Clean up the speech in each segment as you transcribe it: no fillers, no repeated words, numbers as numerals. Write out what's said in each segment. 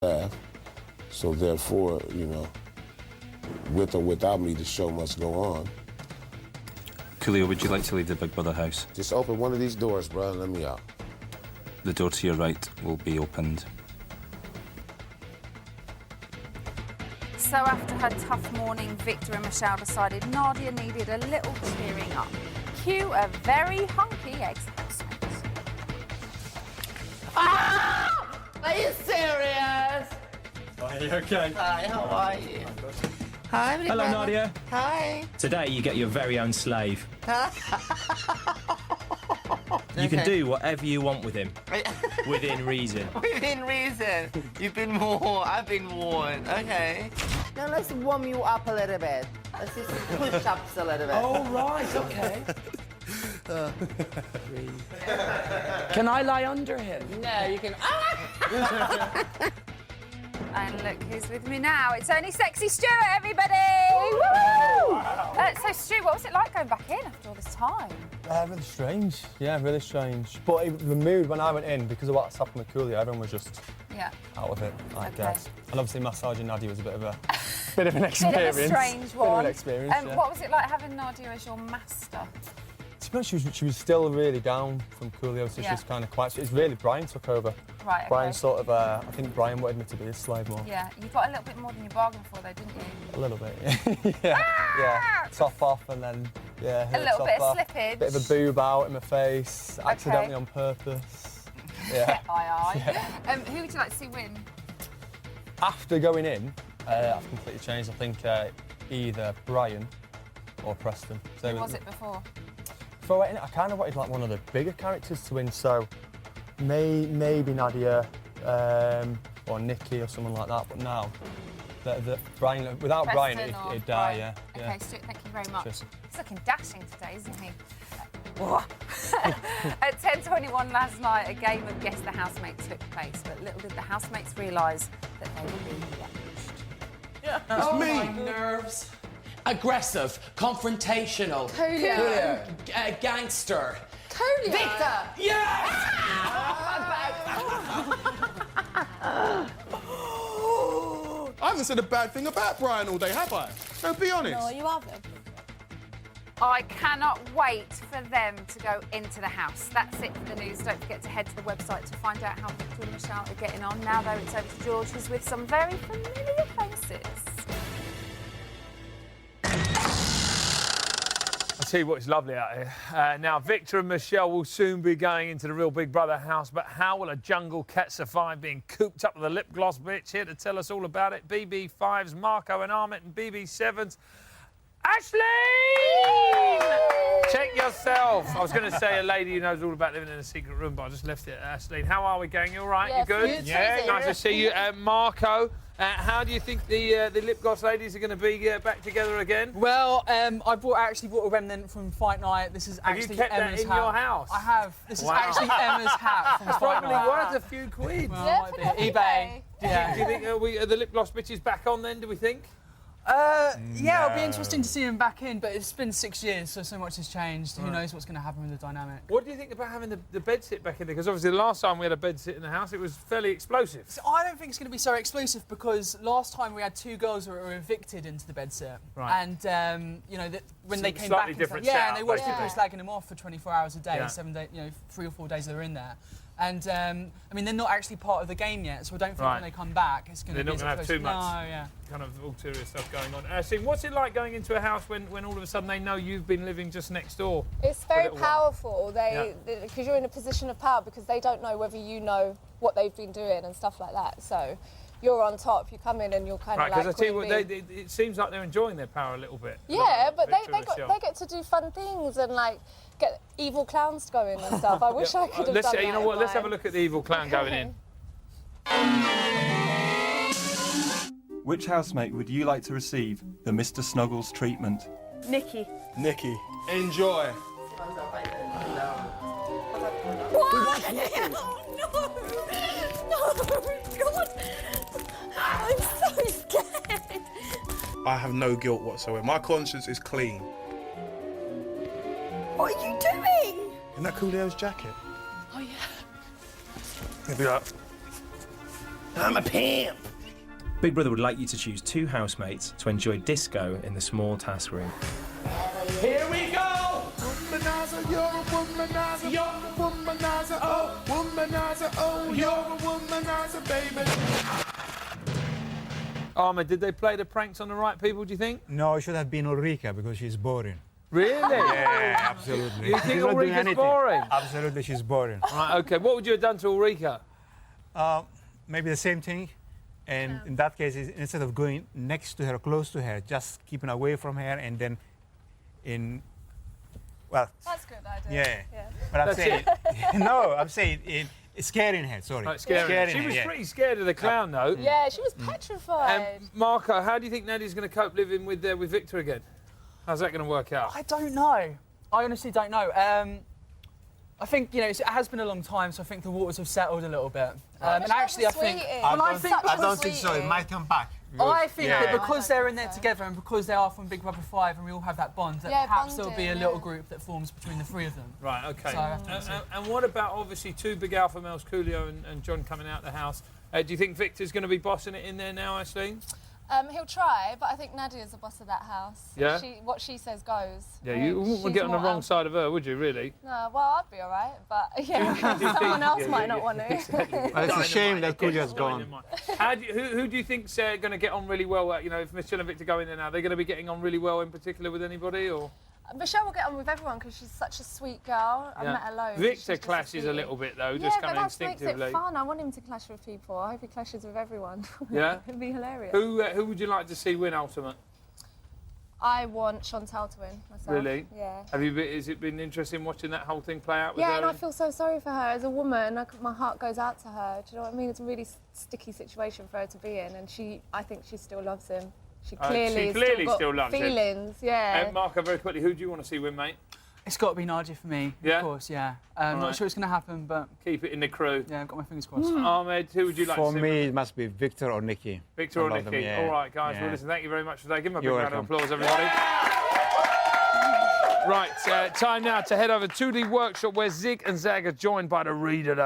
staff. So therefore, you know, with or without me, the show must go on. Coolio, would you like to leave the Big Brother house? Just open one of these doors, bro, and let me out. The door to your right will be opened. So after her tough morning, Victor and Michelle decided Nadia needed a little cheering up. Cue a very hunky ex-housemate. Ah! Are you serious? Are you okay? Hi, how are you? Hi, Hello, Nadia. Hi. Today you get your very own slave. You can do whatever you want with him, within reason. Within reason. You've been warned. I've been warned. Okay. Now let's warm you up a little bit. Let's do some push-ups a little bit. Oh, right, okay. Can I lie under him? No, you can. And look who's with me now. It's only sexy Stuart, everybody! Woo! Wow. So, Stu, what was it like going back in after all this time? Really strange. Yeah, really strange. But the mood when I went in, because of what's happened with Coolio, everyone was just out of it, I guess. And obviously massaging Nadia was a bit of an experience. Bit of a strange one. Bit of an experience, yeah. What was it like having Nadia as your master? To be honest, she was still really down from Coolio, so she's kind of quiet. It's really Brian took over. Right, okay. Brian sort of, I think Brian wanted me to be his slave more. Yeah, you got a little bit more than you bargained for though, didn't you? A little bit, yeah. Yeah, top off and then, yeah. A little bit of off. slippage. Bit of a boob out in my face, accidentally on purpose. Yeah. Aye. Yeah. Who would you like to see win? After going in, I've completely changed. I think either Brian or Preston. So Who was it before? Before I went in, I kind of wanted like one of the bigger characters to win, so maybe Nadia or Nikki or someone like that. But now, Brian, without Preston Brian, or it'd die. Yeah. Okay, Stuart, thank you very much. Cheers. He's looking dashing today, isn't he? At 10:21 last night, a game of Guess the Housemate took place, but little did the housemates realise that they were being watched. Yeah. It's me. My nerves. Aggressive, confrontational. Coolio. Gangster. Coolio. Victor. Yes! I haven't said a bad thing about Brian all day, have I? No, be honest. No, you haven't. I cannot wait for them to go into the house. That's it for the news. Don't forget to head to the website to find out how Victor and Michelle are getting on. Now, though, it's over to George, who's with some very familiar faces. I'll tell you what, it's lovely out here. Now, Victor and Michelle will soon be going into the real Big Brother house, but how will a jungle cat survive being cooped up with a lip gloss bitch? Here to tell us all about it, BB5's Marco and Armit, and BB7's Aisling! Check yourself. I was going to say a lady who knows all about living in a secret room, but I just left it at Aisling. How are we going? You all right? Yeah, you good? yeah, Nice to see you. Marco, how do you think the lip gloss ladies are going to be back together again? Well, I actually bought a remnant from Fight Night. This is actually Have you kept Emma's that in hat. your house? I have. This is actually Emma's hat from It's Fight probably Night. worth a few quid. Well, Yeah, might put be. it on eBay. Yeah. Do you think are the lip gloss bitches back on then, do we think? Yeah, it'll be interesting to see him back in, but it's been 6 years, so much has changed. Who knows what's going to happen with the dynamic? What do you think about having the bed sit back in there? Because obviously the last time we had a bed sit in the house, it was fairly explosive. So I don't think it's going to be so explosive because last time we had 2 girls that were evicted into the bed set. Right. And, you know, when they came Slightly back... different and setup, and they watched basically. people slagging them off for 24 hours a day, Yeah. 7 days, 3 or 4 days they were in there. And, I mean, they're not actually part of the game yet, so I don't think when they come back it's going to be They're not going to have too much yeah. kind of ulterior stuff going on. Steve, what's it like going into a house when all of a sudden they know you've been living just next door? It's very powerful. Because you're in a position of power because they don't know whether you know what they've been doing and stuff like that. So you're on top. You come in and you're kind of like. Because I tell you what, it seems like they're enjoying their power a little bit. Yeah, but Victor and they Michelle. get to do fun things and like get evil clowns going and stuff. I wish I could have done that. You know what? Let's have a look at the evil clown going in. Which housemate would you like to receive the Mr. Snuggles treatment? Nikki. Nikki, enjoy. What? No, God. I'm so scared. I have no guilt whatsoever. My conscience is clean. What are you doing? Isn't that Coolio's jacket? Oh, yeah. He'll be like, I'm a pimp. Big Brother would like you to choose 2 housemates to enjoy disco in the small task room. Here we go! Womanizer, you're a womanizer. You're a womanizer. Oh, womanizer. Oh, you're a womanizer, baby. Ahmed, did they play the pranks on the right people, do you think? No, it should have been Ulrika because she's boring. Really? Yeah, absolutely. You think Ulrika's boring? Absolutely, she's boring. Right, OK. What would you have done to Ulrika? Maybe the same thing. And in that case, instead of going next to her, close to her, just keeping away from her and then well... That's a good idea. Yeah. But I'm saying... no, I'm saying scaring her, sorry. Right, scaring her. She was pretty scared of the clown, though. Yeah, she was petrified. Marco, how do you think Nadia's going to cope living with Victor again? How's that going to work out? I don't know. I honestly don't know. I think, you know, it has been a long time, so I think the waters have settled a little bit. And actually, I think... I don't think so. It might come back. I think that because they're in there together and because they are from Big Brother 5 and we all have that bond, that perhaps there'll be a little group that forms between the 3 of them. Right, OK. So and what about, obviously, 2 big alpha males, Coolio and John, coming out the house? Do you think Victor's going to be bossing it in there now, Aisleen? He'll try, but I think Nadia's the boss of that house. Yeah? What she says goes. Yeah, you wouldn't get on the wrong side of her, would you, really? No, well, I'd be all right, but yeah, someone else might not want to. It's a shame that Coolio's gone. Who do you think's going to get on really well? You know, if Michelle and Victor go in there now, they're going to be getting on really well in particular with anybody, or...? Michelle will get on with everyone because she's such a sweet girl. I met her loads. Victor clashes a little bit, though, just kind of instinctively. Makes it fun. I want him to clash with people. I hope he clashes with everyone. Yeah? It'd be hilarious. Who would you like to see win Ultimate? I want Chantal to win myself. Really? Yeah. Has it been interesting watching that whole thing play out with her? Yeah, and I feel so sorry for her. As a woman, my heart goes out to her. Do you know what I mean? It's a really sticky situation for her to be in, and I think she still loves him. She clearly still loves him. Feelings, yeah. Marco, very quickly, who do you want to see win, mate? It's got to be Nadia for me, yeah? Of course, yeah. Not sure it's going to happen, but... Keep it in the crew. Yeah, I've got my fingers crossed. Ahmed, who would you like to see? For me, it must be Victor or Nikki. Victor or Nikki. Yeah. All right, guys. Well, listen, thank you very much for that. Give them a big You're round of welcome. applause, everybody. Right, time now to head over to the workshop where Zig and Zag are joined by the reader.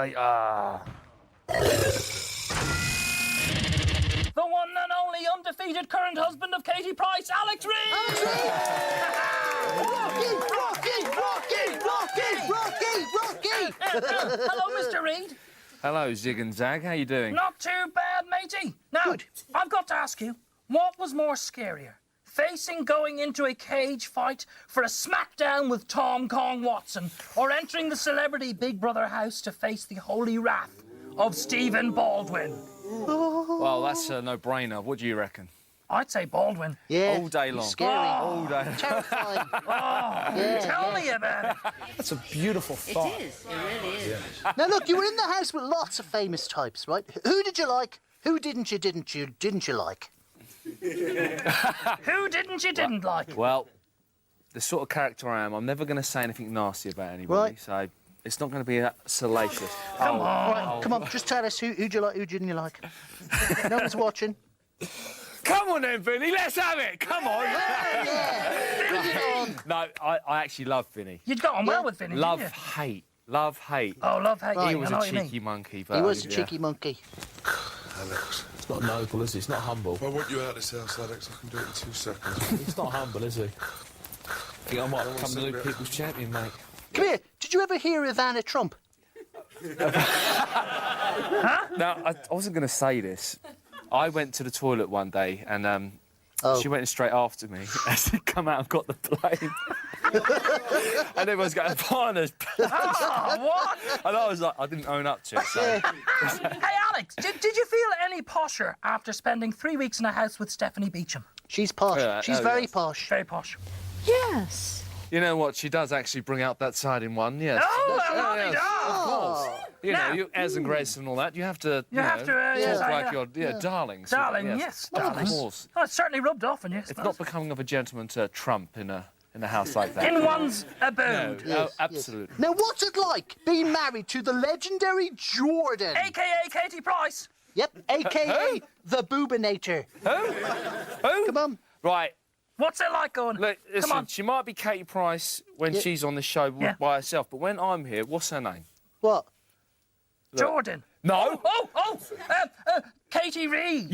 The one and only undefeated current husband of Katie Price, Alex Reid! Rocky! Hello, Mr. Reid. Hello, Zig and Zag. How you doing? Not too bad, matey. Now, I've got to ask you, what was more scarier? Facing going into a cage fight for a smackdown with Tom Kong Watson, or entering the celebrity Big Brother house to face the holy wrath of Stephen Baldwin? Well, that's a no-brainer. What do you reckon? I'd say Baldwin. Yeah, all day long. Scary. All day long. Terrifying. Tell me about it. That's a beautiful thought. It is. It really is. Now, look, you were in the house with lots of famous types, right? Who did you like? Who didn't you like? Who didn't like? Well, the sort of character I am, I'm never going to say anything nasty about anybody, so it's not going to be that salacious. Come on. Right, come on, just tell us who'd you like, who didn't you like? No one's watching. Come on then, Vinny, let's have it. Come on. No, I actually love Vinny. You'd got on well with Vinny, Love, didn't you? hate. Love, hate. Oh, love, hate. He was I know a what you mean. cheeky monkey. But He was a cheeky monkey. Alex, it's not noble, is he? It's not humble. I want you out of this house, Alex. I can do it in 2 seconds. He's not humble, is he? I think I might become the new people's champion, mate. Come here. Did you ever hear of Anna Trump? Now, I wasn't going to say this. I went to the toilet one day and she went in straight after me. I said, come out and got the blame. And everyone's going, Barnes. What? And I was like, I didn't own up to it. So. Hey, Alex, did you feel any posher after spending 3 weeks in a house with Stephanie Beecham? She's posh. She's very posh. Very posh. Yes. You know what? She does actually bring out that side in one, yes. Oh, yes, of course. You know, you airs and grace and all that. You have to, you have to, talk like your darlings. Darling, yes, darling. Of course. Oh, it certainly rubbed off on you. It's not becoming of a gentleman to trump in a house like that. In one's abode. No, absolutely. Now, what's it like being married to the legendary Jordan? A.K.A. Katie Price. Yep, a.k.a. the Boobinator. Who? Come on. Right. What's it like going? Look, listen, Come on. she might be Katie Price when she's on the show by herself, but when I'm here, what's her name? What? Jordan. No. Katie Reid.